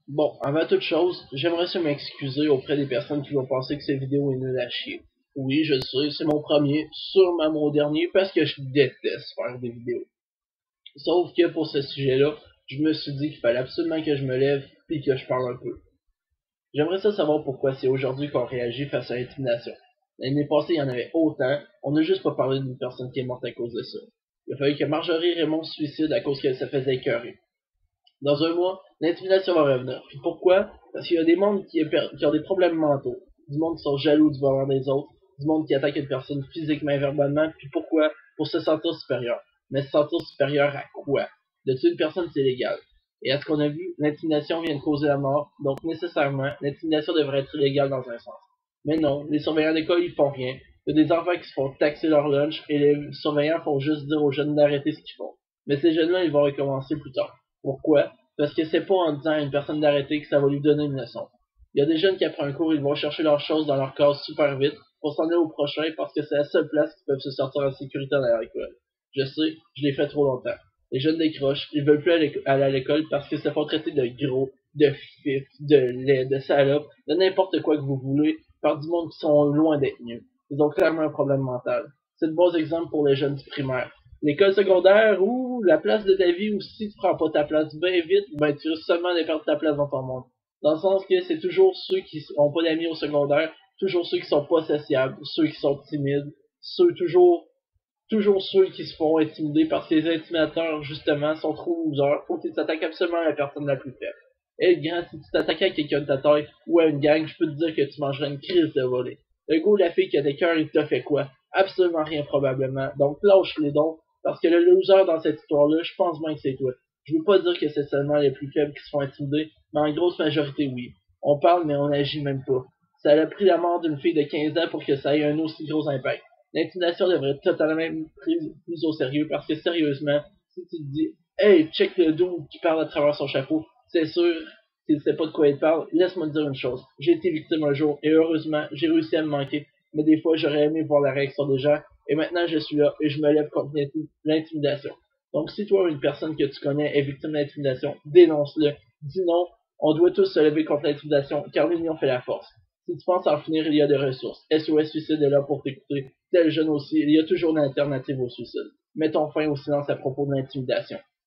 Bon, avant toute chose, j'aimerais ça m'excuser auprès des personnes qui vont penser que cette vidéo est nulle à chier. Oui, je sais, c'est mon premier, sûrement mon dernier, parce que je déteste faire des vidéos. Sauf que pour ce sujet-là, je me suis dit qu'il fallait absolument que je me lève et que je parle un peu. J'aimerais ça savoir pourquoi c'est aujourd'hui qu'on réagit face à l'intimidation. L'année passée, il y en avait autant, on n'a juste pas parlé d'une personne qui est morte à cause de ça. Il a fallu que Marjorie Raymond se suicide à cause qu'elle se faisait écœurer. Dans un mois, l'intimidation va revenir. Puis pourquoi? Parce qu'il y a des mondes qui ont des problèmes mentaux. Du monde qui sont jaloux du bonheur des autres. Du monde qui attaque une personne physiquement et verbalement. Puis pourquoi? Pour se sentir supérieur. Mais se sentir supérieur à quoi? De tuer une personne, c'est illégal. Et à ce qu'on a vu, l'intimidation vient de causer la mort. Donc nécessairement, l'intimidation devrait être illégale dans un sens. Mais non, les surveillants d'école, ils font rien. Il y a des enfants qui se font taxer leur lunch et les surveillants font juste dire aux jeunes d'arrêter ce qu'ils font. Mais ces jeunes-là, ils vont recommencer plus tard. Pourquoi? Parce que c'est pas en disant à une personne d'arrêter que ça va lui donner une leçon. Il y a des jeunes qui après un cours, ils vont chercher leurs choses dans leur case super vite pour s'en aller au prochain parce que c'est la seule place qu'ils peuvent se sortir en sécurité dans l'école. Je sais, je l'ai fait trop longtemps. Les jeunes décrochent, ils veulent plus aller à l'école parce que se font traiter de gros, de fif, de laid, de salope, de n'importe quoi que vous voulez, par du monde qui sont loin d'être mieux. Ils ont clairement un problème mental. C'est de bons exemples pour les jeunes du primaire. L'école secondaire ou la place de ta vie où si tu prends pas ta place bien vite, ben tu risques seulement de perdre ta place dans ton monde. Dans le sens que c'est toujours ceux qui ont pas d'amis au secondaire, toujours ceux qui sont pas sociables, ceux qui sont timides, ceux toujours ceux qui se font intimider parce que les intimidateurs, justement, sont trop losers. Faut qu'ils s'attaquent absolument à la personne la plus faible. Et grand, si tu t'attaquais à quelqu'un de ta taille ou à une gang, je peux te dire que tu mangerais une crise de volée. Le gars ou la fille qui a des cœurs, il t'a fait quoi? Absolument rien probablement. Donc lâche les dons, parce que le loser dans cette histoire-là, je pense bien que c'est toi. Je veux pas dire que c'est seulement les plus faibles qui se font intimider, mais en grosse majorité, oui. On parle, mais on agit même pas. Ça a pris la mort d'une fille de 15 ans pour que ça ait un aussi gros impact. L'intimidation devrait être totalement prise au sérieux parce que sérieusement, si tu te dis hey, check le dos qui parle à travers son chapeau, c'est sûr qu'il ne sait pas de quoi il parle. Laisse-moi te dire une chose. J'ai été victime un jour et heureusement, j'ai réussi à me manquer. Mais des fois, j'aurais aimé voir la réaction des gens. Et maintenant, je suis là et je me lève contre l'intimidation. Donc, si toi, une personne que tu connais est victime d'intimidation, dénonce-le. Dis non. On doit tous se lever contre l'intimidation car l'union fait la force. Si tu penses en finir, il y a des ressources. SOS Suicide est là pour t'écouter. Tel jeune aussi, il y a toujours une alternative au suicide. Mettons fin au silence à propos de l'intimidation.